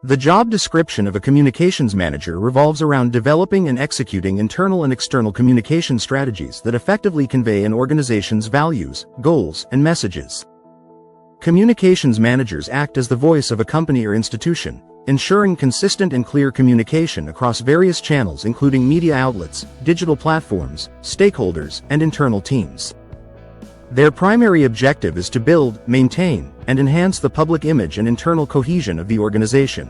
The job description of a communications manager revolves around developing and executing internal and external communication strategies that effectively convey an organization's values, goals, and messages. Communications managers act as the voice of a company or institution, ensuring consistent and clear communication across various channels including media outlets, digital platforms, stakeholders, and internal teams. Their primary objective is to build, maintain, and enhance the public image and internal cohesion of the organization.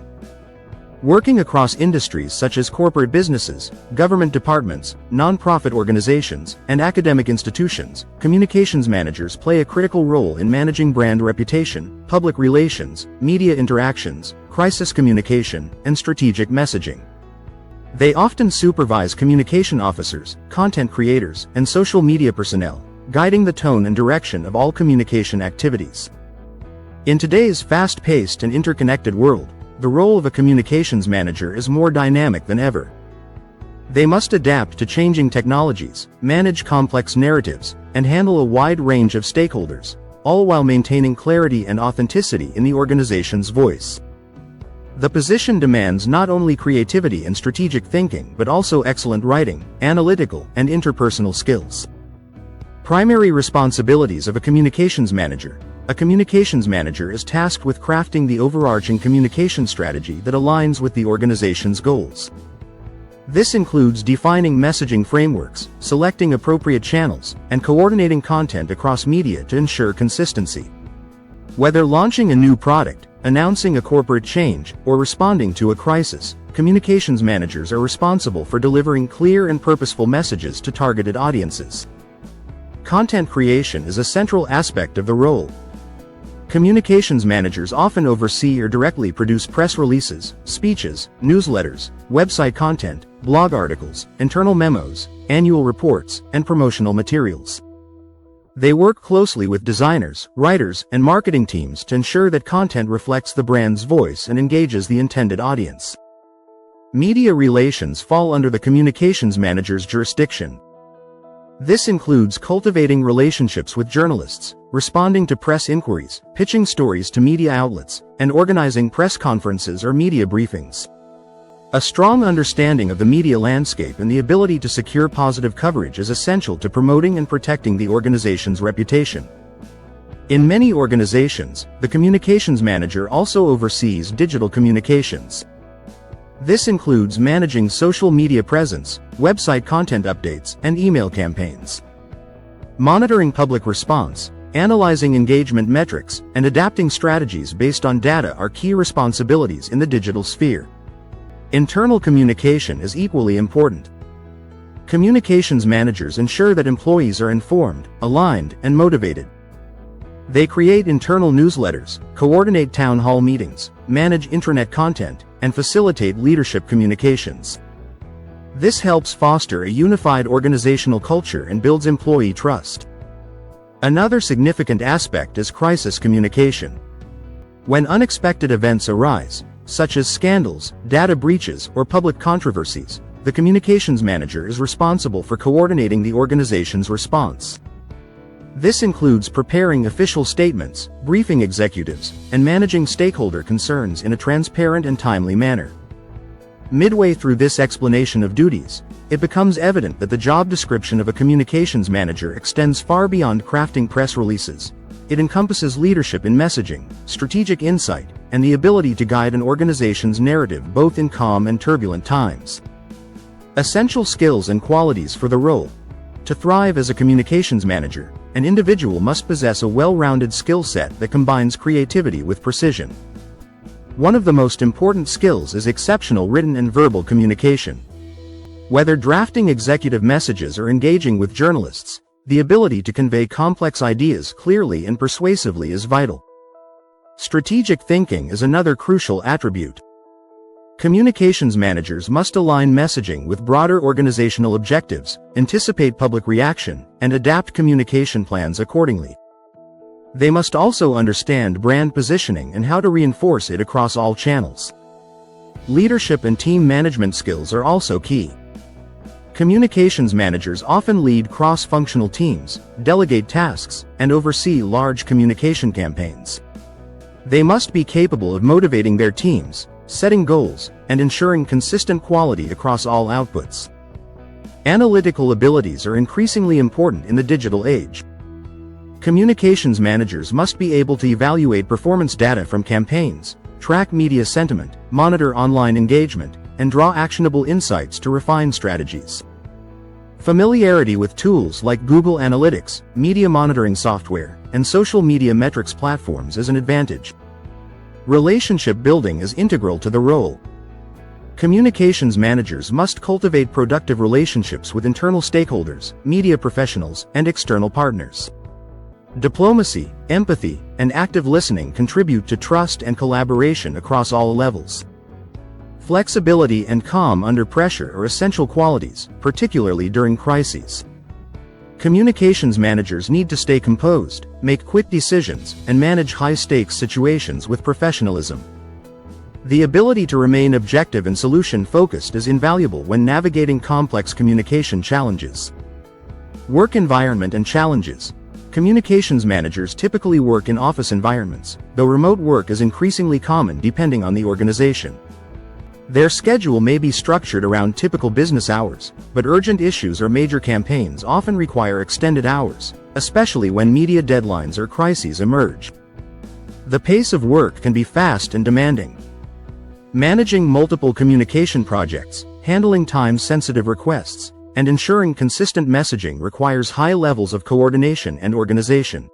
Working across industries such as corporate businesses, government departments, nonprofit organizations, and academic institutions, communications managers play a critical role in managing brand reputation, public relations, media interactions, crisis communication, and strategic messaging. They often supervise communication officers, content creators, and social media personnel, guiding the tone and direction of all communication activities. In today's fast-paced and interconnected world, the role of a communications manager is more dynamic than ever. They must adapt to changing technologies, manage complex narratives, and handle a wide range of stakeholders, all while maintaining clarity and authenticity in the organization's voice. The position demands not only creativity and strategic thinking but also excellent writing, analytical, and interpersonal skills. Primary responsibilities of a communications manager. A communications manager is tasked with crafting the overarching communication strategy that aligns with the organization's goals. This includes defining messaging frameworks, selecting appropriate channels, and coordinating content across media to ensure consistency. Whether launching a new product, announcing a corporate change, or responding to a crisis, communications managers are responsible for delivering clear and purposeful messages to targeted audiences. Content creation is a central aspect of the role. Communications managers often oversee or directly produce press releases, speeches, newsletters, website content, blog articles, internal memos, annual reports, and promotional materials. They work closely with designers, writers, and marketing teams to ensure that content reflects the brand's voice and engages the intended audience. Media relations fall under the communications manager's jurisdiction. This includes cultivating relationships with journalists, responding to press inquiries, pitching stories to media outlets, and organizing press conferences or media briefings. A strong understanding of the media landscape and the ability to secure positive coverage is essential to promoting and protecting the organization's reputation. In many organizations, the communications manager also oversees digital communications. This includes managing social media presence, website content updates, and email campaigns. Monitoring public response, analyzing engagement metrics, and adapting strategies based on data are key responsibilities in the digital sphere. Internal communication is equally important. Communications managers ensure that employees are informed, aligned, and motivated. They create internal newsletters, coordinate town hall meetings, manage intranet content, and facilitate leadership communications. This helps foster a unified organizational culture and builds employee trust. Another significant aspect is crisis communication. When unexpected events arise, such as scandals, data breaches, or public controversies, the communications manager is responsible for coordinating the organization's response. This includes preparing official statements, briefing executives, and managing stakeholder concerns in a transparent and timely manner. Midway through this explanation of duties, it becomes evident that the job description of a communications manager extends far beyond crafting press releases. It encompasses leadership in messaging, strategic insight, and the ability to guide an organization's narrative both in calm and turbulent times. Essential skills and qualities for the role. To thrive as a communications manager, an individual must possess a well-rounded skill set that combines creativity with precision. One of the most important skills is exceptional written and verbal communication. Whether drafting executive messages or engaging with journalists, the ability to convey complex ideas clearly and persuasively is vital. Strategic thinking is another crucial attribute. Communications managers must align messaging with broader organizational objectives, anticipate public reaction, and adapt communication plans accordingly. They must also understand brand positioning and how to reinforce it across all channels. Leadership and team management skills are also key. Communications managers often lead cross-functional teams, delegate tasks, and oversee large communication campaigns. They must be capable of motivating their teams, setting goals, and ensuring consistent quality across all outputs. Analytical abilities are increasingly important in the digital age. Communications managers must be able to evaluate performance data from campaigns, track media sentiment, monitor online engagement, and draw actionable insights to refine strategies. Familiarity with tools like Google Analytics, media monitoring software, and social media metrics platforms is an advantage. Relationship building is integral to the role. Communications managers must cultivate productive relationships with internal stakeholders, media professionals, and external partners. Diplomacy, empathy, and active listening contribute to trust and collaboration across all levels. Flexibility and calm under pressure are essential qualities, particularly during crises. Communications managers need to stay composed, make quick decisions, and manage high-stakes situations with professionalism. The ability to remain objective and solution-focused is invaluable when navigating complex communication challenges. Work environment and challenges. Communications managers typically work in office environments, though remote work is increasingly common depending on the organization. Their schedule may be structured around typical business hours, but urgent issues or major campaigns often require extended hours, especially when media deadlines or crises emerge. The pace of work can be fast and demanding. Managing multiple communication projects, handling time-sensitive requests, and ensuring consistent messaging requires high levels of coordination and organization.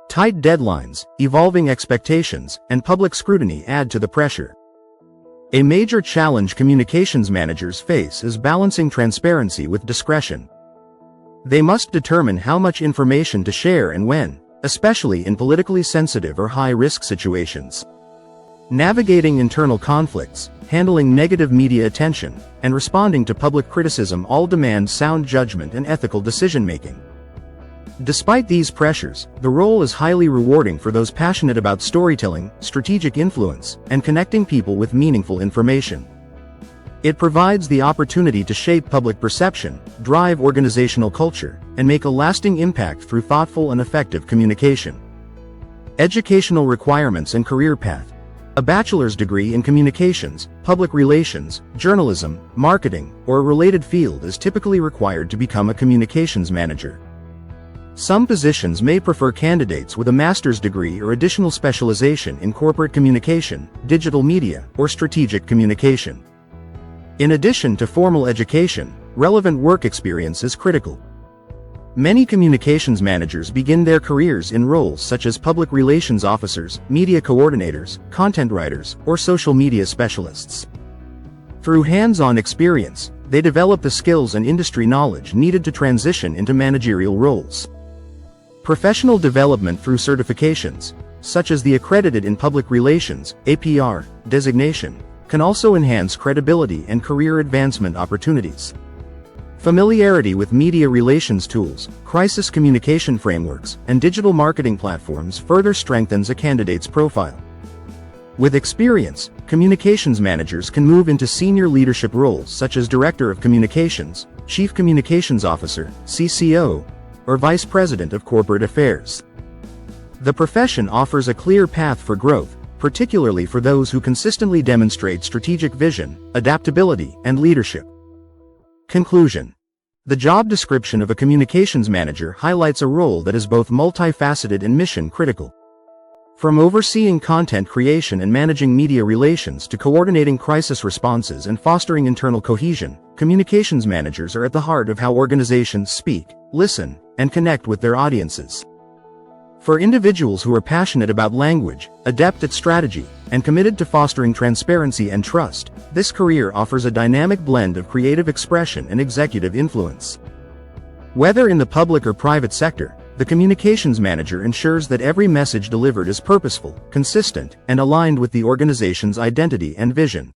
Tight deadlines, evolving expectations, and public scrutiny add to the pressure. A major challenge communications managers face is balancing transparency with discretion. They must determine how much information to share and when, especially in politically sensitive or high-risk situations. Navigating internal conflicts, handling negative media attention, and responding to public criticism all demand sound judgment and ethical decision-making. Despite these pressures, the role is highly rewarding for those passionate about storytelling, strategic influence, and connecting people with meaningful information. It provides the opportunity to shape public perception, drive organizational culture, and make a lasting impact through thoughtful and effective communication. Educational requirements and career path. A bachelor's degree in communications, public relations, journalism, marketing, or a related field is typically required to become a communications manager. Some positions may prefer candidates with a master's degree or additional specialization in corporate communication, digital media, or strategic communication. In addition to formal education, relevant work experience is critical. Many communications managers begin their careers in roles such as public relations officers, media coordinators, content writers, or social media specialists. Through hands-on experience, they develop the skills and industry knowledge needed to transition into managerial roles. Professional development through certifications, such as the Accredited in Public Relations (APR) designation, can also enhance credibility and career advancement opportunities. Familiarity with media relations tools, crisis communication frameworks, and digital marketing platforms further strengthens a candidate's profile. With experience, communications managers can move into senior leadership roles such as Director of Communications, Chief Communications Officer, CCO, or Vice President of Corporate Affairs. The profession offers a clear path for growth, particularly for those who consistently demonstrate strategic vision, adaptability, and leadership. Conclusion. The job description of a communications manager highlights a role that is both multifaceted and mission-critical. From overseeing content creation and managing media relations to coordinating crisis responses and fostering internal cohesion, communications managers are at the heart of how organizations speak, listen, and connect with their audiences. For individuals who are passionate about language, adept at strategy, and committed to fostering transparency and trust, this career offers a dynamic blend of creative expression and executive influence. Whether in the public or private sector, the communications manager ensures that every message delivered is purposeful, consistent, and aligned with the organization's identity and vision.